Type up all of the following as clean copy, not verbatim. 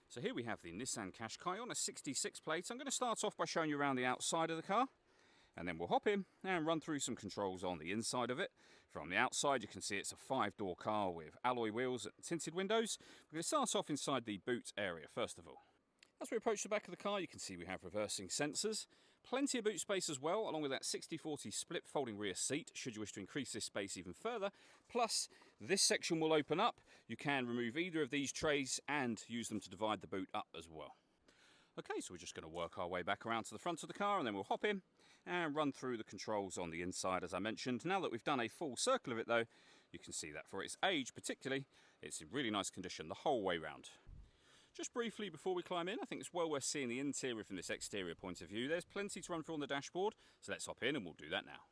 So here we have the Nissan Qashqai on a 66 plate. I'm going to start off by showing you around the outside of the car, and then we'll hop in and run through some controls on the inside of it. From the outside you can see it's a 5-door car with alloy wheels and tinted windows. We're going to start off inside the boot area first of all. As we approach the back of the car you can see we have reversing sensors. Plenty of boot space as well, along with that 60/40 split folding rear seat should you wish to increase this space even further. Plus, this section will open up. You can remove either of these trays and use them to divide the boot up as well. Okay, so we're just going to work our way back around to the front of the car and then we'll hop in and run through the controls on the inside as I mentioned. Now that we've done a full circle of it though, you can see that for its age particularly, it's in really nice condition the whole way round. Just briefly before we climb in, I think it's well worth seeing the interior from this exterior point of view. There's plenty to run through on the dashboard, so let's hop in and we'll do that now.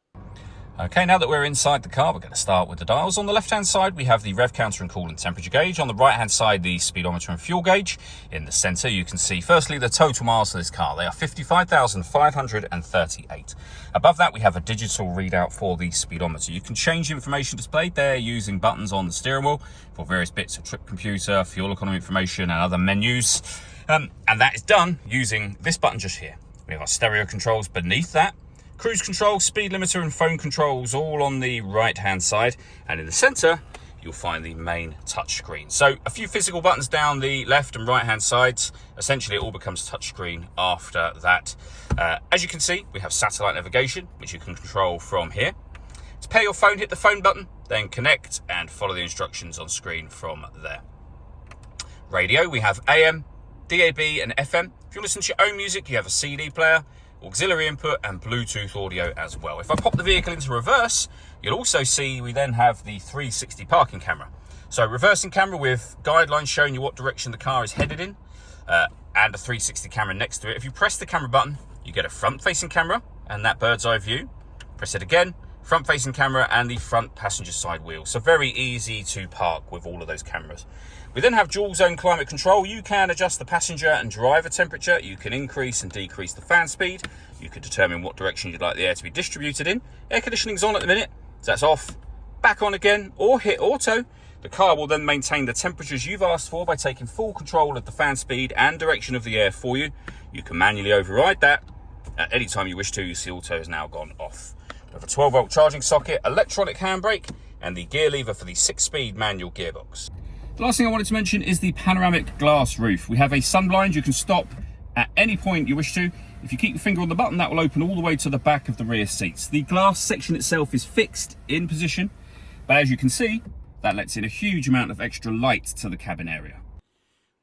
Okay, now that we're inside the car, we're going to start with the dials. On the left-hand side, we have the rev counter and coolant temperature gauge. On the right-hand side, the speedometer and fuel gauge. In the centre, you can see, firstly, the total miles for this car. They are 55,538. Above that, we have a digital readout for the speedometer. You can change the information displayed there using buttons on the steering wheel for various bits of trip computer, fuel economy information, and other menus. And that is done using this button just here. We have our stereo controls beneath that. Cruise control, speed limiter and phone controls all on the right hand side, and in the centre you'll find the main touch screen. So a few physical buttons down the left and right hand sides. Essentially it all becomes touchscreen after that. As you can see, we have satellite navigation which you can control from here. To pair your phone, hit the phone button, then connect and follow the instructions on screen from there. Radio, we have AM, DAB and FM. If you listen to your own music, you have a CD player, auxiliary input and Bluetooth audio as well. If I pop the vehicle into reverse, you'll also see we then have the 360 parking camera. So reversing camera with guidelines showing you what direction the car is headed in, and a 360 camera next to it. If you press the camera button, you get a front facing camera and that bird's eye view. Press it again, front facing camera and the front passenger side wheel. So very easy to park with all of those cameras. We then have dual zone climate control. You can adjust the passenger and driver temperature. You can increase and decrease the fan speed. You can determine what direction you'd like the air to be distributed in. Air conditioning's on at the minute, so that's off. Back on again, or hit auto. The car will then maintain the temperatures you've asked for by taking full control of the fan speed and direction of the air for you. You can manually override that at any time you wish to. You see auto has now gone off. We have a 12-volt charging socket, electronic handbrake, and the gear lever for the 6-speed manual gearbox. The last thing I wanted to mention is the panoramic glass roof. We have a sun blind. You can stop at any point you wish to. If you keep your finger on the button, that will open all the way to the back of the rear seats. The glass section itself is fixed in position, but as you can see, that lets in a huge amount of extra light to the cabin area.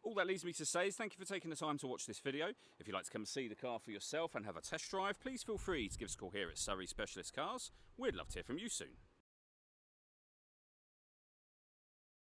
All that leaves me to say is thank you for taking the time to watch this video. If you'd like to come and see the car for yourself and have a test drive, please feel free to give us a call here at Surrey Specialist Cars. We'd love to hear from you soon.